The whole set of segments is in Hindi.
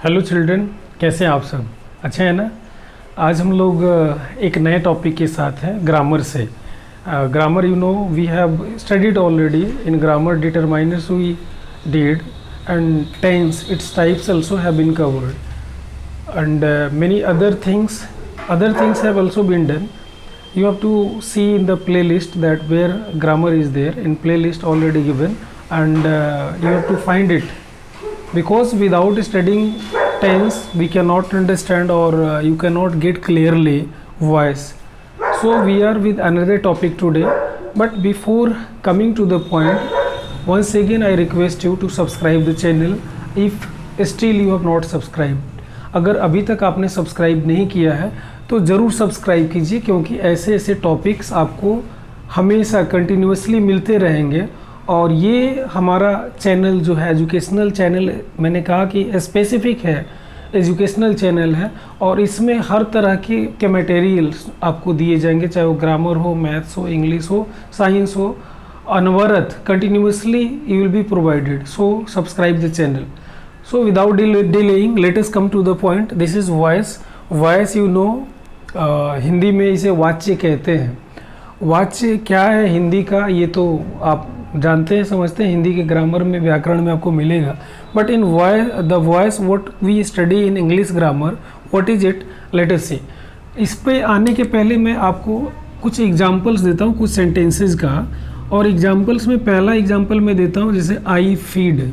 हेलो चिल्ड्रन, कैसे हैं आप सब? अच्छे हैं ना? आज हम लोग एक नए टॉपिक के साथ हैं ग्रामर से। Grammar we have studied already in grammar determiners we did and tense its types also have been covered and many other things have also been done. You have to see in the playlist that where grammar is there in playlist already given, and you have to find it, because without studying tense we cannot understand or you cannot get clearly voice. So we are with another topic today, but before coming to the point, once again I request you to subscribe the channel if still you have not subscribed. अगर अभी तक आपने सब्सक्राइब नहीं किया है तो ज़रूर सब्सक्राइब कीजिए, क्योंकि ऐसे ऐसे टॉपिक्स आपको हमेशा कंटिन्यूसली मिलते रहेंगे। और ये हमारा चैनल जो है एजुकेशनल चैनल, मैंने कहा कि स्पेसिफिक है, एजुकेशनल चैनल है, और इसमें हर तरह के मटेरियल्स आपको दिए जाएंगे, चाहे वो ग्रामर हो, मैथ्स हो, इंग्लिश हो, साइंस हो, अनवरत continuously you will be provided. So subscribe the channel. So without delaying, let us come to the point. This is voice. Voice Hindi में इसे वाच्य कहते हैं। वाच्य क्या है हिंदी का, ये तो आप जानते हैं, समझते हैं, हिंदी के ग्रामर में, व्याकरण में आपको मिलेगा। But in the voice what we study in English grammar, what is it, let us see. इस पे आने के पहले मैं आपको कुछ एग्जांपल्स देता हूँ, कुछ सेंटेंसेस का। और एग्जांपल्स में पहला एग्जांपल मैं देता हूँ, जैसे आई फीड,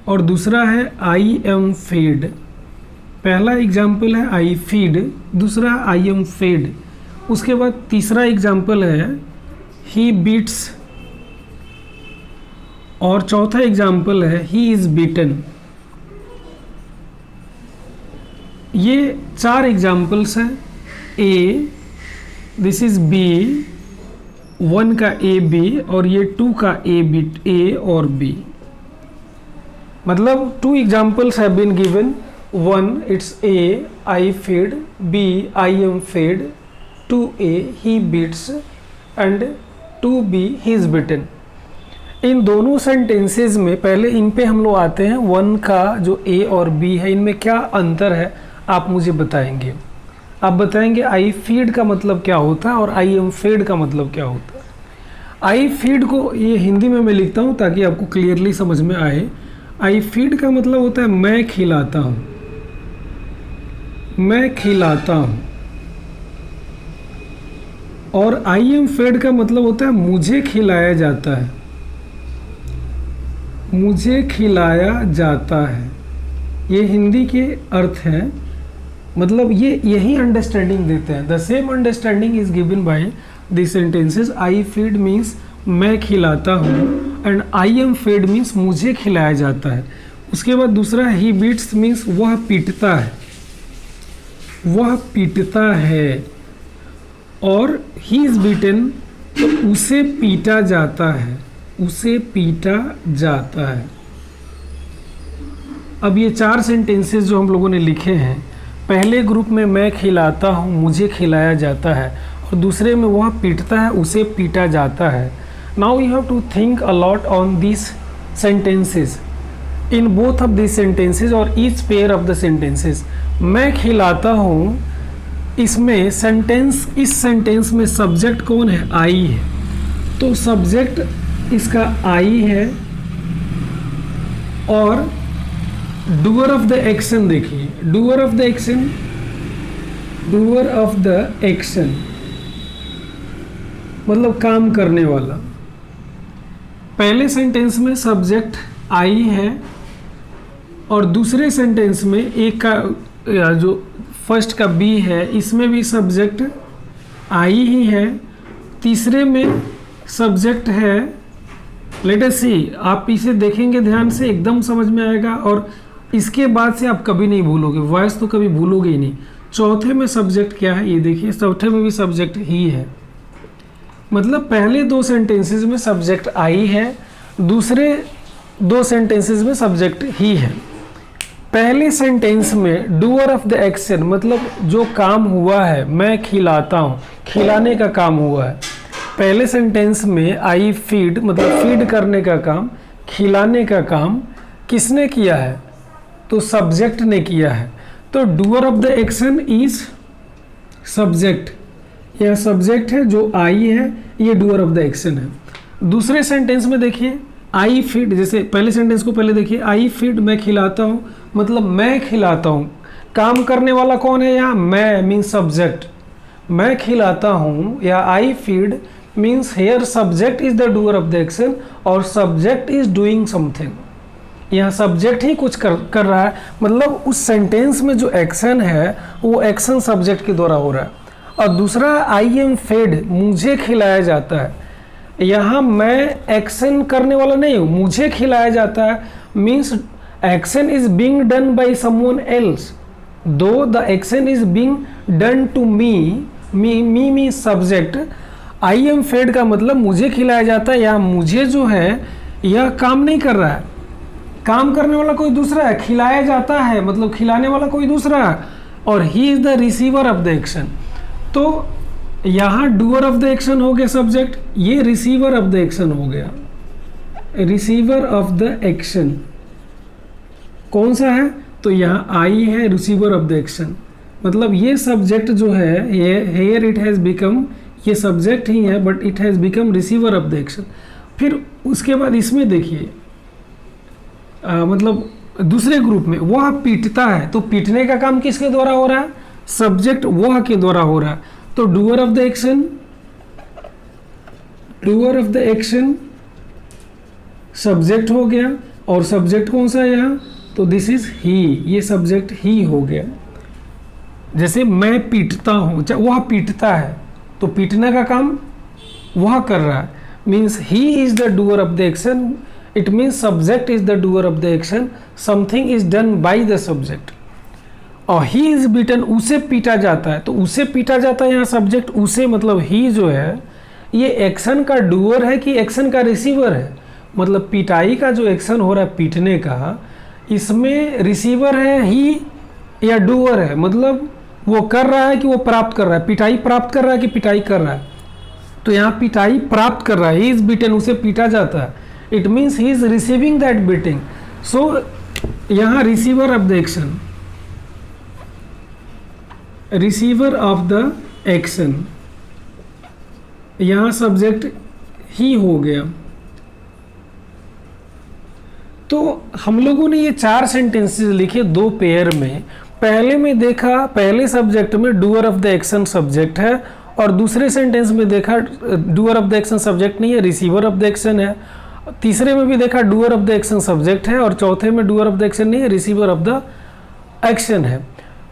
और दूसरा है आई एम फेड। पहला एग्जाम्पल है आई फीड, दूसरा आई एम फेड। उसके बाद तीसरा एग्जाम्पल है ही बीट्स, और चौथा एग्जाम्पल है ही इज बीटन। ये चार एग्जाम्पल्स हैं। ए, दिस इज बी, वन का ए बी, और ये टू का ए बी, ए और बी। मतलब two examples have been given, one it's A I feed, B I am fed, two A he beats, and two B he is beaten. इन दोनों सेंटेंसेस में पहले इन पे हम लोग आते हैं। वन का जो ए और बी है, इनमें क्या अंतर है आप मुझे बताएंगे। आप बताएंगे आई फीड का मतलब क्या होता है और आई एम फेड का मतलब क्या होता है। आई फीड को ये हिंदी में मैं लिखता हूँ ताकि आपको क्लियरली समझ में आए। आई फीड का मतलब होता है मैं खिलाता हूँ, मैं खिलाता हूँ। और आई एम फेड का मतलब होता है मुझे खिलाया जाता है, मुझे खिलाया जाता है। ये हिंदी के अर्थ हैं। मतलब ये यही अंडरस्टैंडिंग देते हैं। The same understanding is given by this sentences. I feed means मैं खिलाता हूँ, and I am fade means मुझे खिलाया जाता है। उसके बाद दूसरा ही बीट्स मीन्स वह पीटता है, वह पीटता है। और ही इज बीटन तो उसे पीटा जाता है, उसे पीटा जाता है। अब ये चार सेंटेंसेस जो हम लोगों ने लिखे हैं, पहले ग्रुप में मैं खिलाता हूँ, मुझे खिलाया जाता है, और दूसरे में वह पीटता है, उसे पीटा जाता है। Now you have to think a lot on these sentences. In both of these sentences or each pair of the sentences, मैं खिलाता हूँ, इसमें सेंटेंस, इस सेंटेंस में सब्जेक्ट कौन है? आई है। तो सब्जेक्ट इसका आई है, और डूअर ऑफ द एक्शन देखिए, doer of the action, doer of the action मतलब काम करने वाला। पहले सेंटेंस में सब्जेक्ट आई है, और दूसरे सेंटेंस में एक का जो फर्स्ट का बी है, इसमें भी सब्जेक्ट आई ही है। तीसरे में सब्जेक्ट है, लेट अस सी। आप इसे देखेंगे ध्यान से, एकदम समझ में आएगा, और इसके बाद से आप कभी नहीं भूलोगे, वॉइस तो कभी भूलोगे ही नहीं। चौथे में सब्जेक्ट क्या है ये देखिए, चौथे में भी सब्जेक्ट ही है। मतलब पहले दो सेंटेंसेस में सब्जेक्ट आई है, दूसरे दो सेंटेंसेस में सब्जेक्ट ही है। पहले सेंटेंस में डूअर ऑफ द एक्शन मतलब जो काम हुआ है, मैं खिलाता हूँ, खिलाने का काम हुआ है। पहले सेंटेंस में आई फीड मतलब फीड करने का काम, खिलाने का काम किसने किया है? तो सब्जेक्ट ने किया है, तो doer of the action is subject, यह सब्जेक्ट है, जो आई है ये डूअर ऑफ द एक्शन है। दूसरे सेंटेंस में देखिए आई फीड, जैसे पहले सेंटेंस को पहले देखिए, आई फीड मैं खिलाता हूँ, मतलब मैं खिलाता हूँ, काम करने वाला कौन है यहाँ, मैं मीन्स सब्जेक्ट, मैं खिलाता हूँ, या I feed means here subject is the doer of the action और सब्जेक्ट इज डूइंग समथिंग, यहाँ सब्जेक्ट ही कुछ कर रहा है, मतलब उस सेंटेंस में जो एक्शन है वो एक्शन सब्जेक्ट के द्वारा हो रहा है। और दूसरा आई एम फेड, मुझे खिलाया जाता है, यहाँ मैं एक्शन करने वाला नहीं हूँ, मुझे खिलाया जाता है, means action is being done by someone else, though the action is being done to me, me subject, I am fed का मतलब मुझे खिलाया जाता है, यहाँ मुझे जो है यह काम नहीं कर रहा है, काम करने वाला कोई दूसरा है, खिलाया जाता है मतलब खिलाने वाला कोई दूसरा है, और he is the receiver of the action. तो यहाँ डूअर ऑफ द एक्शन हो गया सब्जेक्ट, ये रिसीवर ऑफ द एक्शन हो गया, रिसीवर ऑफ द एक्शन कौन सा है, तो यहाँ आई है रिसीवर ऑफ द एक्शन, मतलब ये सब्जेक्ट जो है हेयर इट हैज़ बिकम, ये सब्जेक्ट ही है but it has become receiver of the action. फिर उसके बाद इसमें देखिए मतलब दूसरे ग्रुप में वह पीटता है, तो पीटने का काम किसके द्वारा हो रहा है, सब्जेक्ट वह के द्वारा हो रहा है, तो doer of the action, doer of the action subject हो गया, और सब्जेक्ट कौन सा है यहाँ, तो दिस इज ही, ये सब्जेक्ट ही हो गया। जैसे मैं पीटता हूँ, वह पीटता है, तो पीटने का काम वह कर रहा है, means he is the doer of the action, it means subject is the doer of the action, something is done by the subject. और ही इज बीटन, उसे पीटा जाता है, तो उसे पीटा जाता है यहाँ सब्जेक्ट, उसे मतलब ही जो है ये एक्शन का डूअर है कि एक्शन का रिसीवर है, मतलब पिटाई का जो एक्शन हो रहा है पीटने का, इसमें रिसीवर है ही या डूअर है, मतलब वो कर रहा है कि वो प्राप्त कर रहा है, पिटाई प्राप्त कर रहा है कि पिटाई कर रहा है, तो यहाँ पिटाई प्राप्त कर रहा है, ही इज बीटन, उसे पीटा जाता है, it means he is receiving that beating. So यहाँ receiver of the action, receiver of the action, यहाँ सब्जेक्ट ही हो गया। तो हम लोगों ने ये 4 सेंटेंसेस लिखे 2 पेयर में, पहले में देखा पहले सब्जेक्ट में doer of the action subject है, और दूसरे सेंटेंस में देखा doer of the action subject नहीं है, रिसीवर ऑफ द एक्शन है, तीसरे में भी देखा doer of the action subject है, और चौथे में डूअर ऑफ द एक्शन नहीं है, रिसीवर ऑफ द एक्शन है।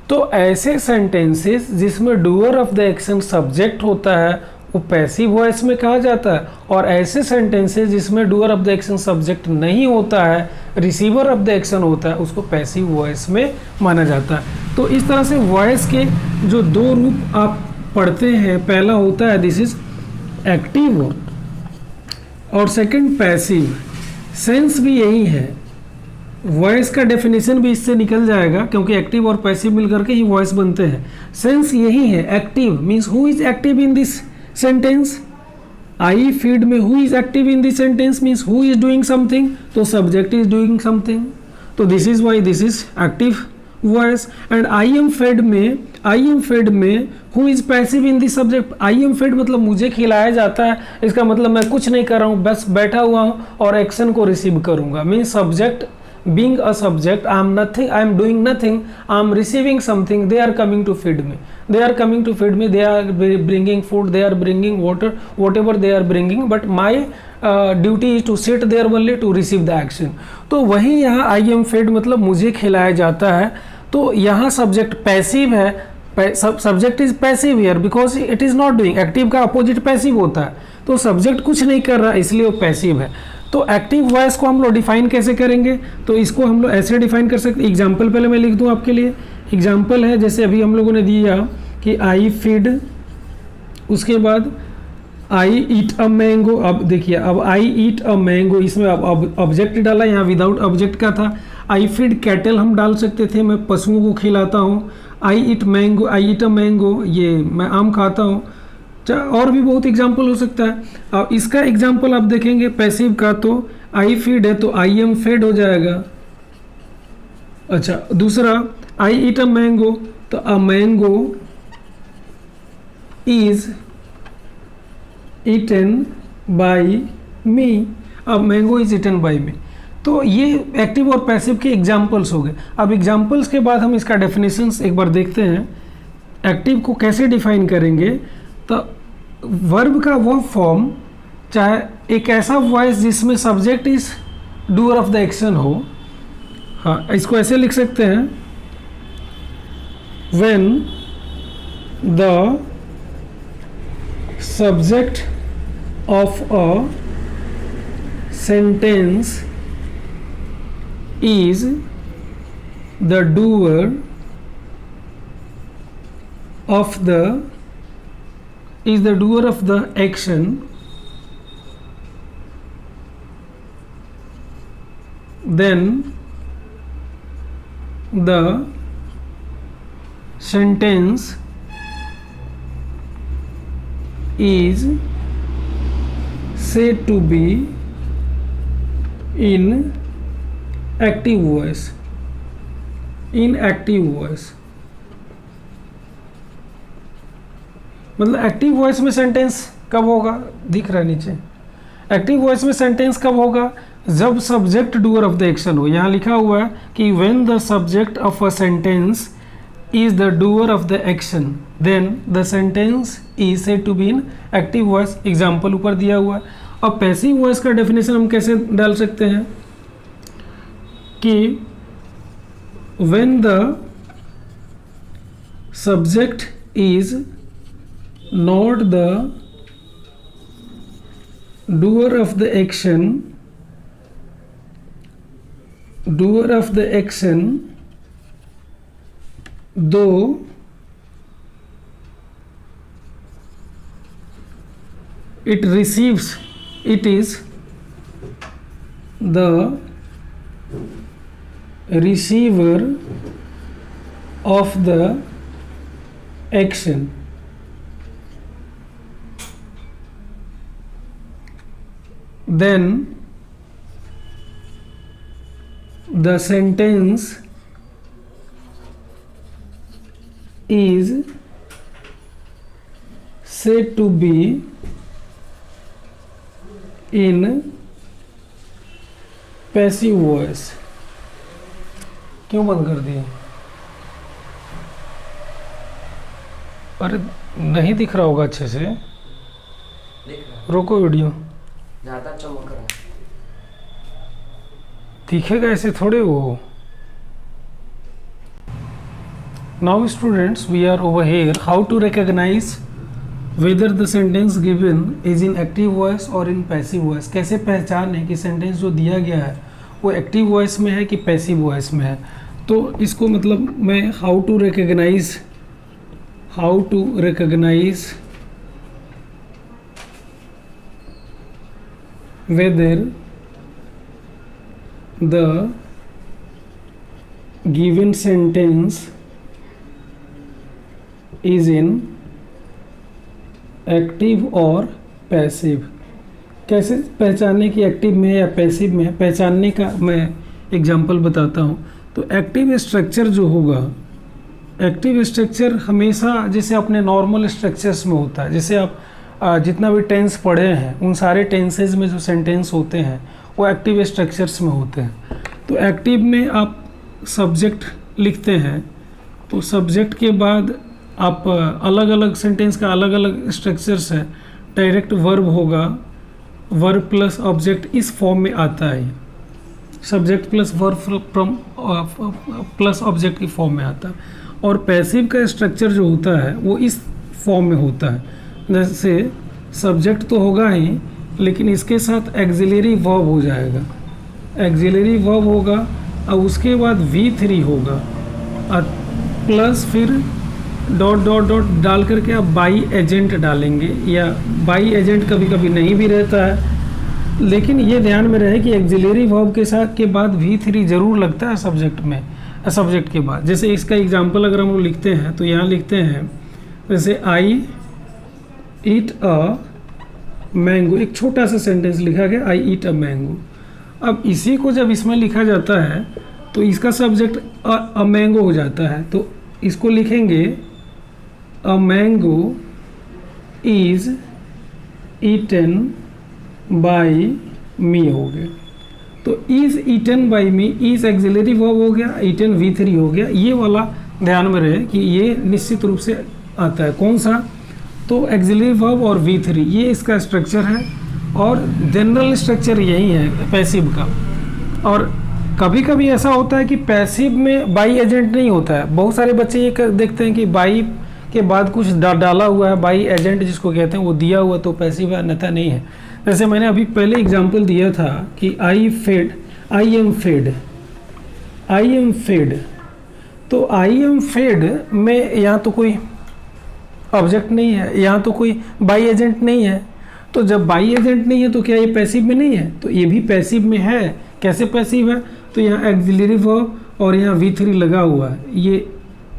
तो ऐसे सेंटेंसेस जिसमें doer of the action subject होता है वो पैसिव वॉइस में कहा जाता है, और ऐसे सेंटेंसेस जिसमें doer of the action subject नहीं होता है, रिसीवर ऑफ द एक्शन होता है, उसको पैसिव वॉइस में माना जाता है। तो इस तरह से वॉइस के जो 2 रूप आप पढ़ते हैं, पहला होता है दिस इज एक्टिव और सेकंड पैसिव। सेंस भी यही है, वॉइस का डेफिनेशन भी इससे निकल जाएगा, क्योंकि एक्टिव और पैसिव मिलकर के ही वॉइस बनते हैं। सेंस यही है, active means who is active in this sentence, I feed में who is active in this sentence means who is doing something, तो सब्जेक्ट इज डूइंग समथिंग, तो this is why this is active voice. And I am fed में who is passive in this subject, I am fed मतलब मुझे खिलाया जाता है, इसका मतलब मैं कुछ नहीं कर रहा हूँ, बस बैठा हुआ हूँ और एक्शन को रिसीव करूँगा, means subject being a subject, I am nothing, I am doing nothing, I am receiving something, they are coming to feed me, they are coming to feed me, they are bringing food, they are bringing water, whatever they are bringing, but my duty is to sit there only to receive the action। तो वही यहाँ I am fed मतलब मुझे खिलाया जाता है, तो यहाँ सब्जेक्ट पैसिव है, subject is passive here because it is not doing, active का अपोजिट पैसिव होता है, तो सब्जेक्ट कुछ नहीं कर रहा इसलिए वो पैसिव है। तो एक्टिव वॉइस को हम लोग डिफाइन कैसे करेंगे, तो इसको हम लोग ऐसे डिफाइन कर सकते, एग्जाम्पल पहले मैं लिख दूं आपके लिए। एग्जाम्पल है जैसे अभी हम लोगों ने दिया कि आई फीड, उसके बाद आई ईट अ मैंगो। अब देखिए, अब आई ईट अ मैंगो, इसमें अब ऑब्जेक्ट डाला, यहाँ विदाउट ऑब्जेक्ट का था। आई फीड कैटल हम डाल सकते थे, मैं पशुओं को खिलाता हूँ। आई ईट mango, I eat a mango, ये मैं आम खाता हूँ। और भी बहुत एग्जाम्पल हो सकता है। अब इसका एग्जाम्पल आप देखेंगे पैसिव का, तो आई फीड है तो आई एम फेड हो जाएगा। अच्छा, दूसरा आई ईट अ मैंगो, तो a mango is eaten by me, अब mango is eaten by me. तो ये एक्टिव और पैसिव के एग्जाम्पल्स हो गए। अब एग्जाम्पल्स के बाद हम इसका डेफिनेशंस एक बार देखते हैं। एक्टिव को कैसे डिफाइन करेंगे, तो वर्ब का वो फॉर्म, चाहे एक ऐसा वॉइस जिसमें subject is doer of the action हो। हाँ, इसको ऐसे लिख सकते हैं, when the subject of a sentence is the doer of the action, then the sentence is said to be in active voice, मतलब एक्टिव वॉइस में सेंटेंस कब होगा, दिख रहा है नीचे। एक्टिव वॉइस में सेंटेंस कब होगा, जब subject doer of the action हो। यहाँ लिखा हुआ है कि when the subject of a sentence is the doer of the action, then the sentence is said to be in active voice। Example ऊपर दिया हुआ है। अब पैसिव वॉइस का डेफिनेशन हम कैसे डाल सकते हैं कि when the subject is not the doer of the action, though it is the receiver of the action, then the sentence is said to be in passive voice। क्यों बंद कर दिए? अरे नहीं दिख रहा होगा अच्छे से, रोको वीडियो, ज़्यादा चमक रहा है। दिखेगा ऐसे थोड़े वो। Now students, we are over here how to recognize whether the sentence given is in active voice or in passive voice। कैसे पहचाने कि सेंटेंस जो दिया गया है वो एक्टिव वॉइस में है कि पैसिव वॉइस में है। तो इसको मतलब मैं how to recognize whether the given sentence is in active और पैसिव। कैसे पहचानने की एक्टिव में या पैसिव में, पहचानने का मैं एग्जांपल बताता हूँ। तो एक्टिव स्ट्रक्चर जो होगा, एक्टिव स्ट्रक्चर हमेशा जैसे अपने नॉर्मल स्ट्रक्चर्स में होता है। जैसे आप जितना भी टेंस पढ़े हैं उन सारे टेंसेज में जो सेंटेंस होते हैं वो एक्टिव स्ट्रक्चर्स में होते हैं। तो एक्टिव में आप सब्जेक्ट लिखते हैं, तो सब्जेक्ट के बाद आप अलग अलग सेंटेंस का अलग अलग स्ट्रक्चर्स है। डायरेक्ट वर्ब होगा, वर्ब प्लस ऑब्जेक्ट इस फॉर्म में आता है। Subject plus verb plus object की फॉर्म में आता है। और पैसिव का स्ट्रक्चर जो होता है वो इस फॉर्म में होता है। जैसे सब्जेक्ट तो होगा ही, लेकिन इसके साथ एक्सिलरी वर्ब हो जाएगा। एक्सिलरी वर्ब होगा और उसके बाद V3 होगा और प्लस फिर डॉट डॉट डॉट डाल करके आप बाई एजेंट डालेंगे, या बाई एजेंट कभी कभी नहीं भी रहता है। लेकिन ये ध्यान में रहे कि एक्सिलरी वर्ब के साथ के बाद V3 जरूर लगता है सब्जेक्ट में, सब्जेक्ट के बाद। जैसे इसका एग्जांपल अगर हम लोग लिखते हैं तो यहाँ लिखते हैं जैसे आई ईट अ मैंगो, एक छोटा सा सेंटेंस लिखा गया, आई ईट अ मैंगो। अब इसी को जब इसमें लिखा जाता है तो इसका सब्जेक्ट अ मैंगो हो जाता है, तो इसको लिखेंगे a mango is eaten by me हो गया। तो is eaten by me, is auxiliary verb हो गया, ईटन V3 हो गया। ये वाला ध्यान में रहे कि ये निश्चित रूप से आता है, कौन सा, तो एक्सिलरी वर्ब और V3 ये इसका स्ट्रक्चर है, और जनरल स्ट्रक्चर यही है पैसिव का। और कभी कभी ऐसा होता है कि पैसिव में बाई एजेंट नहीं होता है। बहुत सारे बच्चे ये देखते हैं कि बाई के बाद कुछ डाला हुआ है, बाई एजेंट जिसको कहते हैं, वो दिया हुआ तो पैसिव है, अन्यथा नहीं है। जैसे मैंने अभी पहले एग्जांपल दिया था कि आई एम फेड, तो आई एम फेड में यहाँ तो कोई ऑब्जेक्ट नहीं है, यहाँ तो कोई बाई एजेंट नहीं है। तो जब बाई एजेंट नहीं है तो क्या ये पैसिव में नहीं है? तो ये भी पैसिव में है। कैसे पैसिव है? तो यहाँ एक्सिलरी वर्ब और यहाँ V3 लगा हुआ है, ये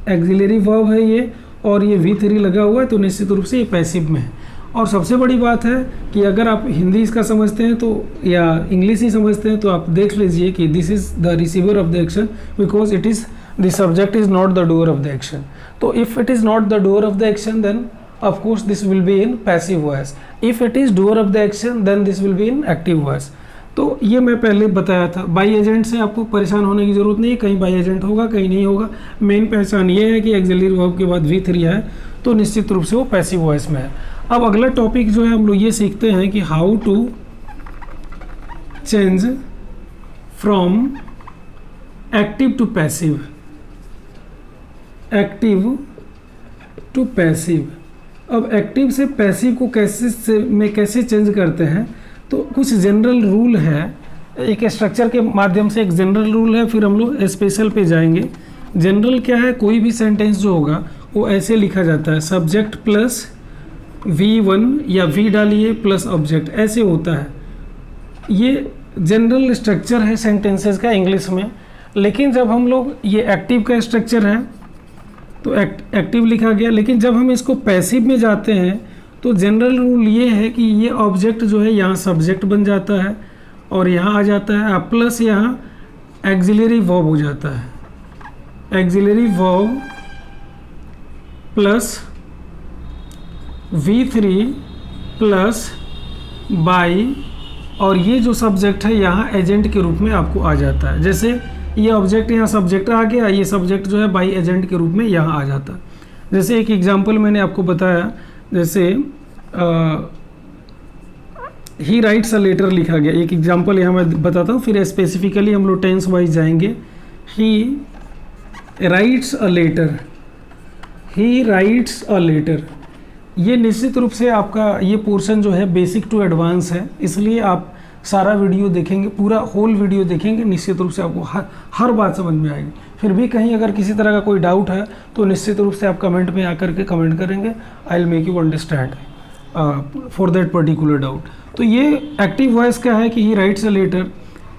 एक्सिलरी वर्ब है ये, और ये V3 लगा हुआ है, तो निश्चित रूप से ये पैसिव में है। और सबसे बड़ी बात है कि अगर आप हिंदी इसका समझते हैं तो, या इंग्लिश ही समझते हैं, तो आप देख लीजिए कि this is the receiver of the action, because it is the subject is not the doer of the action. तो if it is not the doer of the action, then of course this will be in passive voice. If it is doer of the action, then this will be in active voice. तो ये मैं पहले बताया था। बाई एजेंट से आपको परेशान होने की ज़रूरत नहीं है, कहीं बाई एजेंट होगा कहीं नहीं होगा। मेन पहचान ये है कि एक्सिलरी वर्ब के बाद V3 है, तो निश्चित रूप से वो पैसिव वॉइस में है। अब अगला टॉपिक जो है हम लोग ये सीखते हैं कि how to change from active to passive, active to passive. अब एक्टिव से पैसिव को कैसे चेंज करते हैं, तो कुछ जनरल रूल है, एक स्ट्रक्चर के माध्यम से एक जनरल रूल है, फिर हम लोग स्पेशल पे जाएंगे। जनरल क्या है, कोई भी सेंटेंस जो होगा वो ऐसे लिखा जाता है, सब्जेक्ट प्लस V1 या V डालिए प्लस ऑब्जेक्ट, ऐसे होता है। ये जनरल स्ट्रक्चर है सेंटेंसेस का इंग्लिश में। लेकिन जब हम लोग, ये एक्टिव का स्ट्रक्चर है तो एक्टिव लिखा गया, लेकिन जब हम इसको पैसिव में जाते हैं तो जनरल रूल ये है कि ये ऑब्जेक्ट जो है यहाँ सब्जेक्ट बन जाता है, और यहाँ आ जाता है प्लस यहाँ एक्सिलरी वर्ब हो जाता है, axillary verb plus V3 plus by, और ये जो सब्जेक्ट है यहाँ एजेंट के रूप में आपको आ जाता है। जैसे ये ऑब्जेक्ट यहाँ सब्जेक्ट आ गया, ये सब्जेक्ट जो है बाई एजेंट के रूप में यहाँ आ जाता है। जैसे एक एग्जांपल मैंने आपको बताया, जैसे ही राइट्स अ लेटर लिखा गया, एक एग्जांपल यहाँ मैं बताता हूँ, फिर स्पेसिफिकली हम लोग टेंस वाइज जाएंगे। He writes a letter, he writes a letter. ये निश्चित रूप से आपका ये पोर्शन जो है बेसिक टू एडवांस है, इसलिए आप सारा वीडियो देखेंगे, पूरा होल वीडियो देखेंगे, निश्चित रूप से आपको हर बात समझ में आएगी। फिर भी कहीं अगर किसी तरह का कोई डाउट है तो निश्चित रूप से आप कमेंट में आकर के कमेंट करेंगे, I will make you understand for that particular doubt. तो ये एक्टिव वॉइस का है कि ही राइट्स अ लेटर।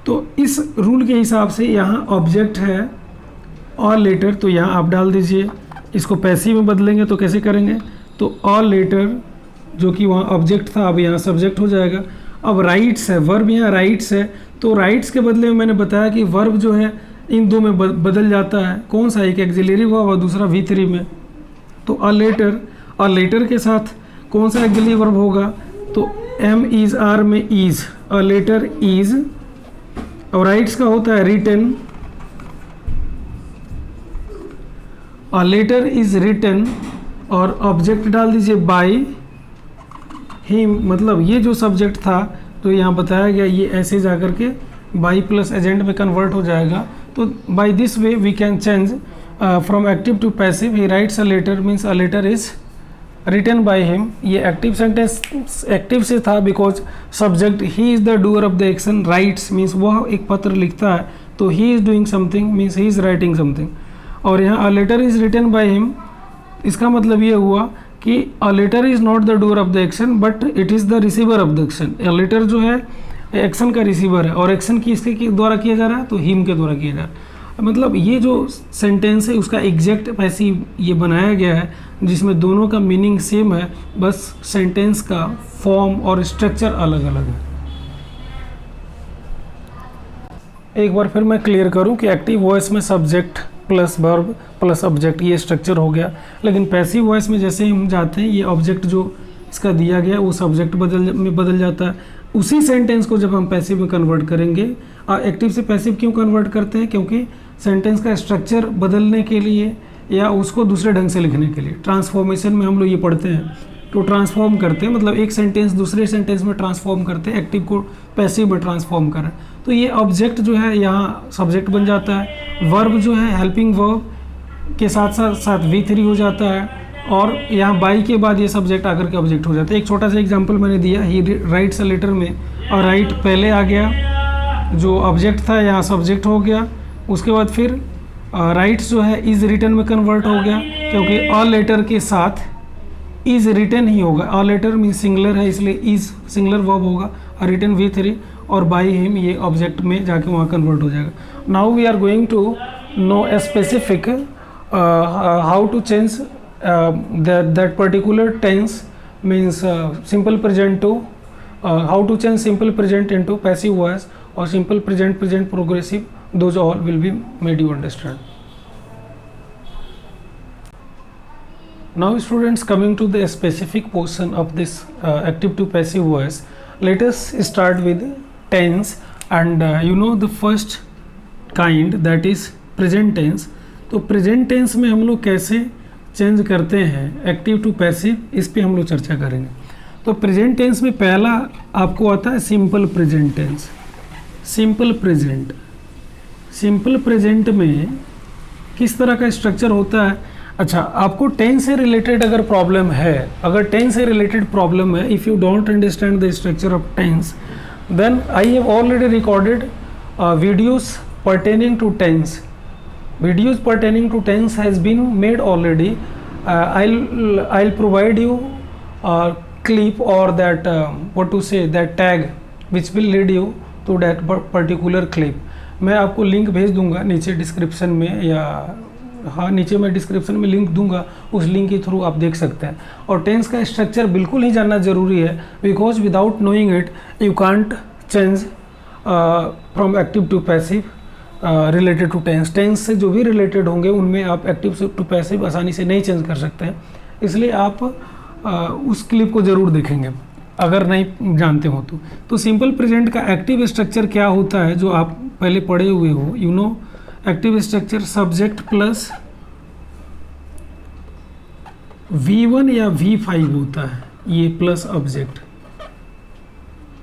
तो इस रूल के हिसाब से यहाँ ऑब्जेक्ट है और लेटर, तो यहाँ आप डाल दीजिए। इसको पैसिव में बदलेंगे तो कैसे करेंगे, तो ऑल लेटर जो कि वहाँ ऑब्जेक्ट था अब यहाँ सब्जेक्ट हो जाएगा। अब राइट्स है, वर्ब यहाँ राइट्स है, तो राइट्स के बदले में मैंने बताया कि वर्ब जो है इन दो में बदल जाता है। कौन सा, एक एक्सिलरी वर्ब और दूसरा V3 में। तो अ लेटर के साथ कौन सा एक्सिलरी वर्ब होगा, तो M इज R में इज, अ लेटर इज। और राइट्स का होता है written, a letter is written, और ऑब्जेक्ट डाल दीजिए बाय हिम। मतलब ये जो सब्जेक्ट था तो यहाँ बताया गया, ये ऐसे जा कर के बाई प्लस एजेंट में कन्वर्ट हो जाएगा। तो by this way we can change from active to passive. He writes a letter means a letter is written by him. ये एक्टिव सेंटेंस एक्टिव से था because subject he is the doer of the action, writes means वह एक पत्र लिखता है, तो he is doing something means he is writing something. और यहाँ a letter is written by him, इसका मतलब ये हुआ कि a letter is not the doer of the action but it is the receiver of the action. A letter जो है एक्शन का रिसीवर है, और एक्शन किसके द्वारा किया जा रहा है, तो हिम के द्वारा किया जा रहा है। मतलब ये जो सेंटेंस है उसका एग्जैक्ट पैसिव ये बनाया गया है, जिसमें दोनों का मीनिंग सेम है, बस सेंटेंस का फॉर्म और स्ट्रक्चर अलग अलग है। एक बार फिर मैं क्लियर करूं कि एक्टिव वॉइस में subject plus verb plus object ये स्ट्रक्चर हो गया, लेकिन पैसिव वॉइस में जैसे ही हम जाते हैं ये ऑब्जेक्ट जो इसका दिया गया वो सब्जेक्ट बदल जाता है। उसी सेंटेंस को जब हम पैसिव में कन्वर्ट करेंगे, एक्टिव से पैसिव क्यों कन्वर्ट करते हैं? क्योंकि सेंटेंस का स्ट्रक्चर बदलने के लिए या उसको दूसरे ढंग से लिखने के लिए, ट्रांसफॉर्मेशन में हम लोग ये पढ़ते हैं, तो ट्रांसफॉर्म करते हैं, मतलब एक सेंटेंस दूसरे सेंटेंस में ट्रांसफॉर्म करते हैं, एक्टिव को पैसिव में ट्रांसफॉर्म करें। तो ये ऑब्जेक्ट जो है यहाँ सब्जेक्ट बन जाता है, वर्ब जो है हेल्पिंग वर्ब के साथ साथ साथ V3 हो जाता है, और यहाँ बाई के बाद ये सब्जेक्ट आकर के ऑब्जेक्ट हो जाता है। एक छोटा सा एग्जांपल मैंने दिया, ही राइट्स अ लेटर में, और राइट पहले आ गया, जो ऑब्जेक्ट था यहाँ सब्जेक्ट हो गया, उसके बाद फिर राइट्स जो है इज़ रिटन में कन्वर्ट हो गया, क्योंकि अ लेटर के साथ इज़ रिटन ही होगा। अ लेटर मीन सिंगुलर है, इसलिए इज़ सिंगुलर वर्ब होगा, रिटन V3, और बाई हिम ये ऑब्जेक्ट में जाके वहाँ कन्वर्ट हो जाएगा। Now we are going to know a specific how to change that particular tense, means simple present to how to change simple present into passive voice or simple present progressive, those all will be made you understand. Now students, coming to the specific portion of this active to passive voice, let us start with tense, and you know the first kind, that is present tense. तो present tense में हम लोग कैसे चेंज करते हैं एक्टिव टू पैसिव, इस पे हम लोग चर्चा करेंगे। तो प्रेजेंट टेंस में पहला आपको आता है simple present tense. Simple present में किस तरह का स्ट्रक्चर होता है? अच्छा, आपको टेंस से रिलेटेड अगर प्रॉब्लम है, if you don't understand the structure of tense, then I have already recorded videos pertaining to tense. Videos pertaining to tense has been made already. I'll provide you a clip or that that tag which will lead you to that particular clip. मैं आपको लिंक भेज दूंगा नीचे डिस्क्रिप्शन में, या नीचे मैं डिस्क्रिप्शन में लिंक दूंगा, उस लिंक के थ्रू आप देख सकते हैं। और टेंस का स्ट्रक्चर बिल्कुल ही जानना ज़रूरी है, because without knowing it you can't change from active to passive related to tense. Tense से जो भी रिलेटेड होंगे उनमें आप एक्टिव टू पैसिव आसानी से नहीं चेंज कर सकते हैं, इसलिए आप उस क्लिप को ज़रूर देखेंगे अगर नहीं जानते हो तो सिंपल प्रेजेंट का एक्टिव स्ट्रक्चर क्या होता है जो आप पहले पढ़े हुए हो, you know active structure subject plus V1 या V5 होता है, ये प्लस ऑब्जेक्ट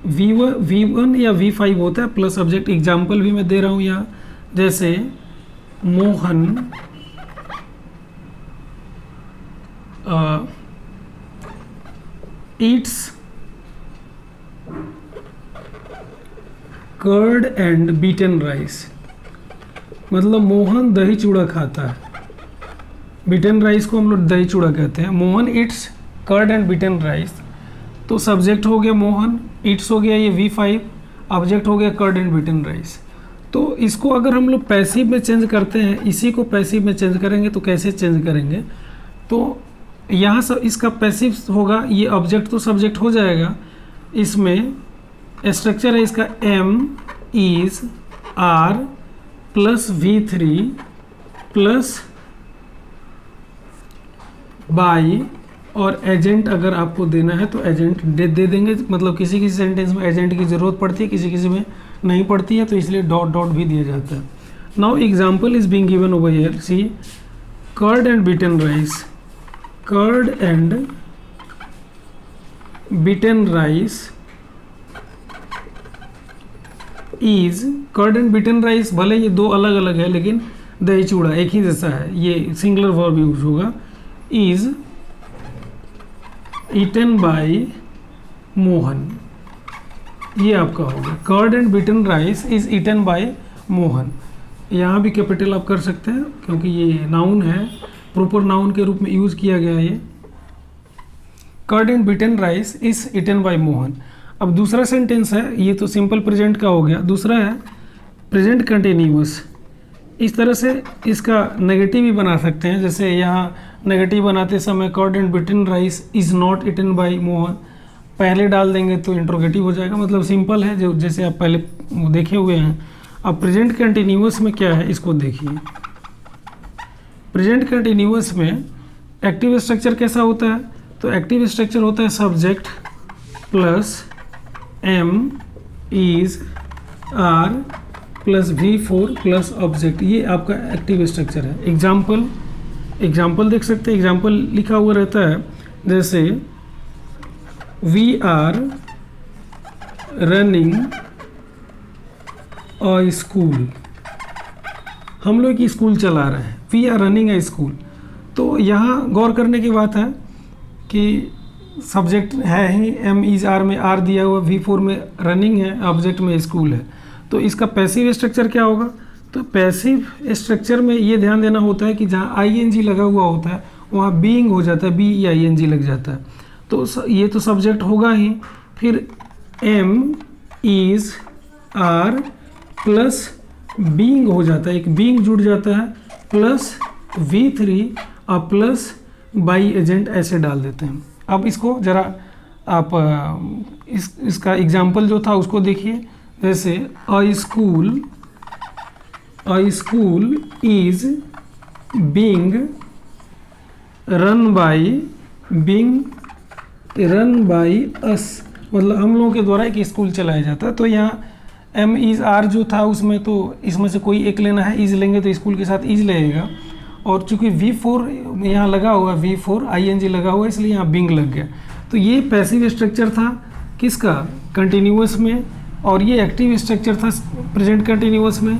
V1 या V5 होता है प्लस ऑब्जेक्ट। एग्जाम्पल भी मैं दे रहा हूँ यहाँ, जैसे Mohan eats curd and beaten rice, मतलब मोहन दही चूड़ा खाता है। बीटन राइस को हम लोग दही चूड़ा कहते हैं। Mohan eats curd and beaten rice, तो सब्जेक्ट हो गया मोहन, ईट्स हो गया ये V5, ऑब्जेक्ट हो गया कर्ड एंड बीटन राइस। तो इसको अगर हम लोग पैसिव में चेंज करते हैं, इसी को पैसिव में चेंज करेंगे तो कैसे चेंज करेंगे? तो यहाँ सब इसका पैसिव होगा, ये ऑब्जेक्ट तो सब्जेक्ट हो जाएगा। इसमें स्ट्रक्चर है इसका M is R plus V3 plus by, और एजेंट अगर आपको देना है तो एजेंट दे देंगे, मतलब किसी किसी सेंटेंस में एजेंट की ज़रूरत पड़ती है, किसी किसी में नहीं पड़ती है, तो इसलिए डॉट डॉट भी दिया जाता है। Now example is being given over here, see curd and beaten rice, curd and beaten rice is, curd and beaten rice भले ये दो अलग अलग है लेकिन दही चूड़ा एक ही जैसा है, ये सिंगुलर वर्ब यूज होगा, इज ईटन बाय मोहन, ये आपका होगा curd and beaten rice is eaten by Mohan. यहाँ भी कैपिटल आप कर सकते हैं क्योंकि ये नाउन है, प्रॉपर नाउन के रूप में यूज किया गया है ये। Curd and beaten rice is eaten by Mohan. अब दूसरा सेंटेंस है, ये तो सिंपल प्रेजेंट का हो गया, दूसरा है प्रेजेंट कंटिन्यूअस। इस तरह से इसका नेगेटिव भी बना सकते हैं, जैसे यहाँ नेगेटिव बनाते समय curd and beaten rice is not eaten by Mohan, पहले डाल देंगे तो इंट्रोगेटिव हो जाएगा, मतलब सिंपल है, जो जैसे आप पहले देखे हुए हैं। अब प्रेजेंट कंटिन्यूअस में क्या है इसको देखिए। प्रेजेंट कंटिन्यूअस में एक्टिव स्ट्रक्चर कैसा होता है? तो एक्टिव स्ट्रक्चर होता है subject plus am is are plus V4 plus object, ये आपका एक्टिव स्ट्रक्चर है। एग्जाम्पल देख सकते हैं, एग्जाम्पल लिखा हुआ रहता है जैसे we are running a school, हम लोग एक स्कूल चला रहे हैं, we are running a school. तो यहाँ गौर करने की बात है कि सब्जेक्ट है ही एम इज आर में आर दिया हुआ, V4 में रनिंग है, ऑब्जेक्ट में स्कूल है। तो इसका पैसिव स्ट्रक्चर क्या होगा? तो पैसिव स्ट्रक्चर में ये ध्यान देना होता है कि जहाँ ING लगा हुआ होता है वहाँ बीइंग हो जाता है, बी या ING लग जाता है। तो ये तो सब्जेक्ट होगा ही, फिर am is are plus being हो जाता है, एक बीइंग जुड़ जाता है, प्लस V3 और प्लस बाई एजेंट ऐसे डाल देते हैं। अब इसको ज़रा आप इसका एग्जाम्पल जो था उसको देखिए, जैसे अ school is being run by अस, मतलब हम लोगों के द्वारा एक स्कूल चलाया जाता है। तो यहाँ एम इज आर जो था उसमें तो इसमें से कोई एक लेना है, इज लेंगे तो स्कूल के साथ इज लगेगा, और चूंकि V4 यहाँ लगा हुआ, V4 ING लगा हुआ, इसलिए यहाँ बिंग लग गया। तो ये पैसिव स्ट्रक्चर था किसका? कंटिन्यूअस में, और ये एक्टिव स्ट्रक्चर था प्रेजेंट कंटिन्यूअस में,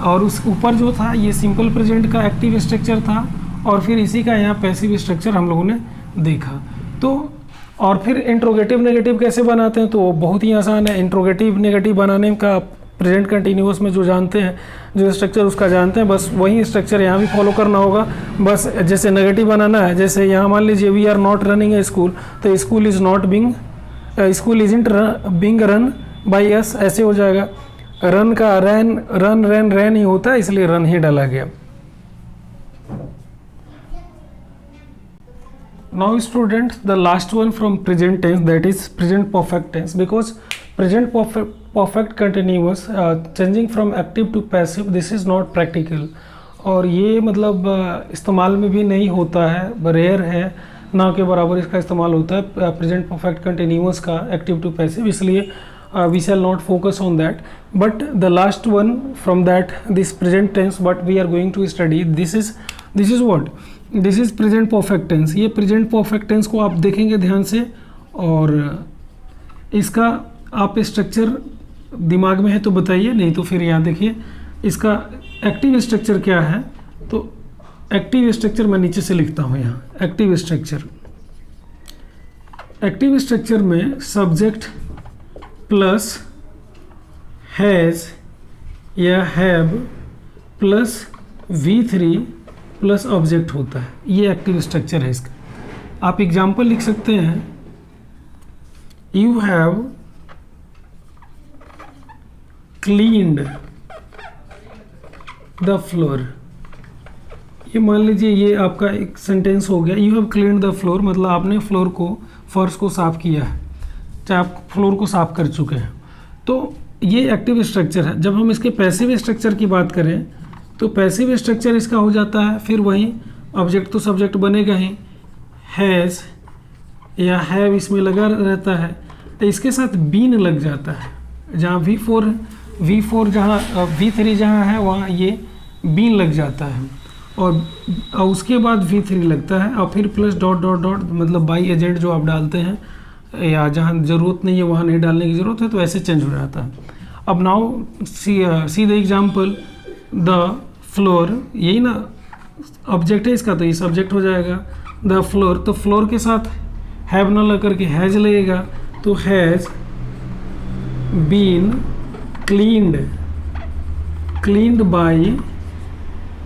और उस ऊपर जो था ये सिंपल प्रेजेंट का एक्टिव स्ट्रक्चर था, और फिर इसी का यहाँ पैसिव स्ट्रक्चर हम लोगों ने देखा। तो और फिर इंट्रोगेटिव नेगेटिव कैसे बनाते हैं? तो बहुत ही आसान है। इंट्रोगेटिव नेगेटिव बनाने का प्रेजेंट कंटिन्यूअस में जो जानते हैं, जो स्ट्रक्चर उसका जानते हैं, बस वही स्ट्रक्चर यहाँ भी फॉलो करना होगा। बस जैसे नेगेटिव बनाना है, जैसे यहाँ मान लीजिए we are not running a school, तो school is not being, school isn't being run by us, ऐसे हो जाएगा। रन का रन ही होता है, इसलिए रन ही डाला गया। Now students, the last one from present tense, that is present perfect tense, because present perfect continuous changing from active to passive, this is not practical, और ये मतलब इस्तेमाल में भी नहीं होता है, रेयर है, ना के बराबर इसका इस्तेमाल होता है प्रेजेंट परफेक्ट कंटिन्यूअस का एक्टिव टू पैसिव, इसलिए we shall not focus on that. But the last one from that, this present tense what we are going to study, this is what? This is present perfect tense. ये present perfect tense को आप देखेंगे ध्यान से, और इसका आप स्ट्रक्चर दिमाग में है तो बताइए, नहीं तो फिर यहाँ देखिए इसका एक्टिव स्ट्रक्चर क्या है। तो एक्टिव स्ट्रक्चर मैं नीचे से लिखता हूँ यहाँ, एक्टिव स्ट्रक्चर में सब्जेक्ट प्लस हैज़ या have plus V3 plus object होता है, ये एक्टिव स्ट्रक्चर है इसका। आप एग्जाम्पल लिख सकते हैं, you have cleaned the floor, ये मान लीजिए ये आपका एक सेंटेंस हो गया। You have cleaned the floor मतलब आपने फ्लोर को, फर्श को साफ़ किया है, चाहे आप फ्लोर को साफ़ कर चुके हैं। तो ये एक्टिव स्ट्रक्चर है। जब हम इसके पैसिव स्ट्रक्चर की बात करें तो पैसिव स्ट्रक्चर इसका हो जाता है, फिर वही ऑब्जेक्ट तो सब्जेक्ट बनेगा ही, हैज़ या हैव इसमें लगा रहता है, तो इसके साथ बीन लग जाता है। जहाँ V4 जहाँ V3 जहाँ है वहाँ ये बीन लग जाता है, और उसके बाद V3 लगता है, और फिर प्लस डॉट डॉट डॉट मतलब बाई एजेंट जो आप डालते हैं, या जहाँ ज़रूरत नहीं है वहाँ नहीं डालने की ज़रूरत है, तो ऐसे चेंज हो जाता है। अब now see the example, the floor, यही ना ऑब्जेक्ट है इसका, तो ये सब्जेक्ट हो जाएगा। द फ्लोर, तो फ्लोर के साथ हैव ना लग करके हैज़ लगेगा, तो हैज़ बीन क्लीन्ड बाई,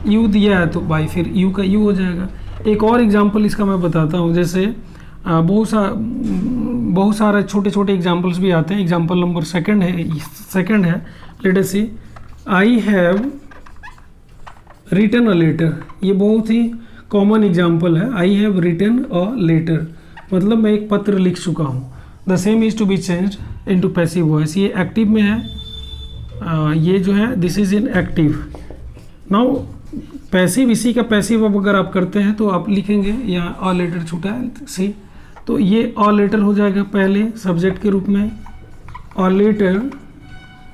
यू दिया है तो बाई, फिर यू का यू हो जाएगा। एक और एग्जाम्पल इसका मैं बताता हूँ, जैसे बहुत सारे छोटे छोटे एग्जाम्पल्स भी आते हैं। एग्जाम्पल नंबर सेकंड है, let us see, I have written a letter, ये बहुत ही कॉमन एग्जाम्पल है। I have written a letter मतलब मैं एक पत्र लिख चुका हूँ। The same is to be changed into passive voice, ये एक्टिव में है ये जो है this is in active. Now passive, इसी का पैसिव अब अगर आप करते हैं तो आप लिखेंगे यहाँ ऑल लेटर छूटा है सी, तो ये ऑल लेटर हो जाएगा पहले सब्जेक्ट के रूप में ऑल लेटर।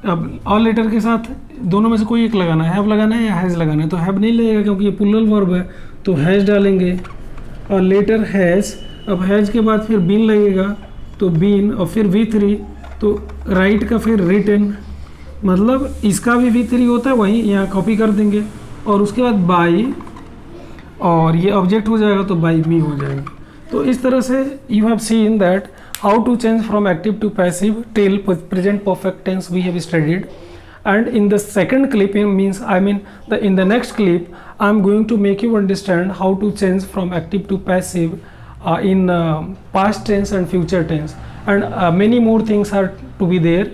अब ऑल लेटर के साथ दोनों में से कोई एक लगाना है, हैव लगाना है या हैज़ लगाना है, तो हैव नहीं लगेगा क्योंकि ये प्लूरल वर्ब है, तो हैज़ डालेंगे और लेटर हैज़। अब हैज़ के बाद फिर बीन लगेगा तो बीन, और फिर V3 तो राइट का फिर रिटन, मतलब इसका भी V3 होता है, वहीं यहाँ कॉपी कर देंगे और उसके बाद बाई, और ये ऑब्जेक्ट हो जाएगा तो बाई मी हो जाएगा। तो इस तरह से you have seen that how to change from active to passive till present perfect tense we have studied, and in the second clip in the next clip I am going to make you understand how to change from active to passive in past tense and future tense, and many more things are to be there,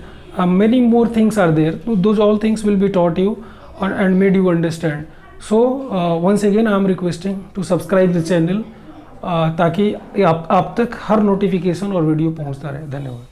many more things are there, so those all things will be taught you and made you understand. So once again I am requesting to subscribe the channel ताकि आप तक हर नोटिफिकेशन और वीडियो पहुंचता रहे। धन्यवाद।